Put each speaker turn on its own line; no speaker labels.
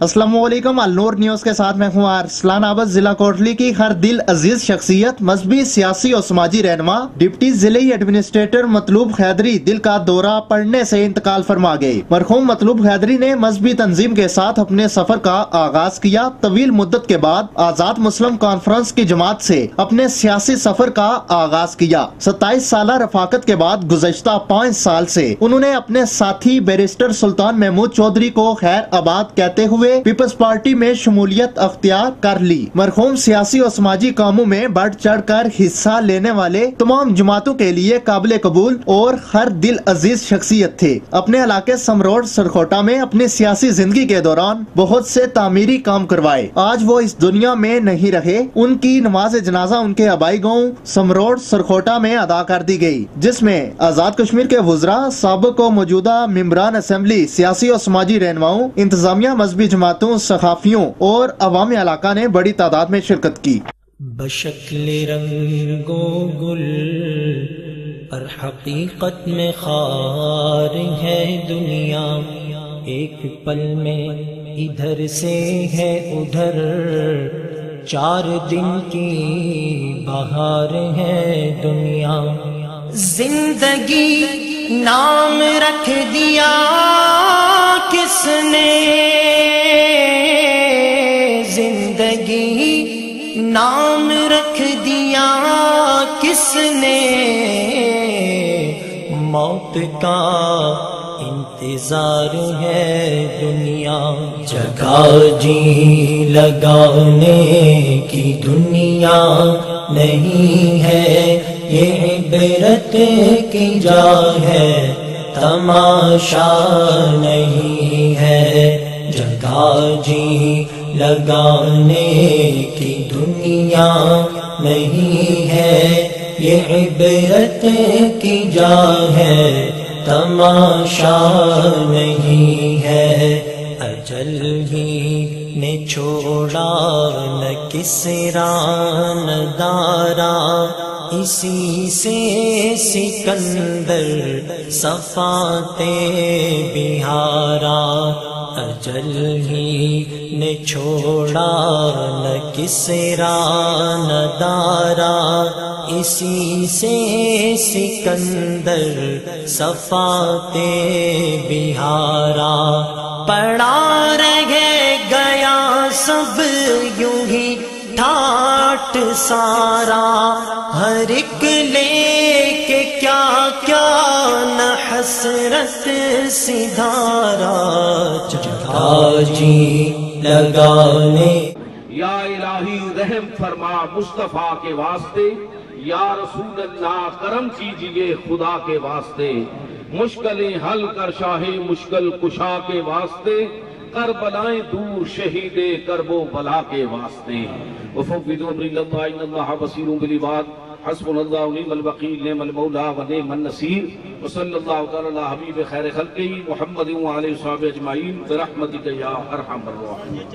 अस्सलामुअलैकुम, अल-नूर न्यूज के साथ मैं हूँ अरसलान आबद। जिला कोटली की हर दिल अजीज शख्सियत, मजहबी, सियासी और समाजी रहनुमा डिप्टी जिले एडमिनिस्ट्रेटर मतलूब खैदरी दिल का दौरा पड़ने से इंतकाल फरमा गए। मरहूम मतलूब खैदरी ने मजहबी तंजीम के साथ अपने सफर का आगाज किया। तवील मुद्दत के बाद आजाद मुस्लिम कॉन्फ्रेंस की जमात से अपने सियासी सफर का आगाज किया। 27 साल रफाकत के बाद गुज़श्ता 5 साल से उन्होंने अपने साथी बैरिस्टर सुल्तान महमूद चौधरी को खैर आबाद कहते हुए पीपल्स पार्टी में शमूलियत अख्तियार कर ली। मरहूम सियासी और समाजी कामों में बढ़ चढ़ कर हिस्सा लेने वाले तमाम जमातों के लिए काबिल कबूल और हर दिल अजीज शख्सियत थे। अपने इलाके समरोड सरखोटा में अपनी सियासी जिंदगी के दौरान बहुत से तामीरी काम करवाए। आज वो इस दुनिया में नहीं रहे। उनकी नमाज जनाजा उनके आबाई गाँव समरोड सरखोटा में अदा कर दी गयी, जिसमें आजाद कश्मीर के वुज़रा, साबिक़ और मौजूदा मेंबरान असेंबली, सियासी और समाजी रहनुमाओं, इंतजामिया, मजहबी जमातों, सखाफियों और अवामी इलाका ने बड़ी तादाद में शिरकत की।
बशक्ल रंगो गुल पर हकीकत में खार है दुनिया, एक पल में इधर से है उधर, 4 दिन की बहार है दुनिया। जिंदगी नाम रख दिया किसने, जिंदगी नाम रख दिया किसने, मौत का इंतजार है दुनिया। जगह जी लगाने की दुनिया नहीं है, ये इबरत की जा है, तमाशा नहीं है। जगह जी लगाने की दुनिया नहीं है, ये इबरत की जा है, तमाशा नहीं है। अजल ही ने छोड़ा न किसरा न दारा, इसी से सिकंदर सफाते बिहारा। अजल ही ने छोड़ा न किसरा न दारा, इसी से सिकंदर सफाते बिहारा। पड़ा रह गया सब यूं ही ठाट सारा, हर एक लेके क्या क्या न हसरत सिधारा। जगह जी लगाने
या इलाही रहम फरमा मुस्तफा के वास्ते, या रसूल अल्लाह करम कीजिए खुदा के वास्ते, मुश्किलें हल कर शाहे मुश्किल कुशा के वास्ते, कर बलाएं दूर शहीदे करबो बला के वास्ते। वफ़व्विदु अम्री इल्लल्लाह इन्नल्लाह बसीरुम बिल इबाद, हस्बुनल्लाहु व निअमल वकील, निअमल मौला व निअमन नसीर। व सल्लल्लाहु तआला अला हबीब खैर खल्क़ी मुहम्मद व आलिहि व सहबिहि अजमईन बिरहमतिका या अरहमर राहिमीन।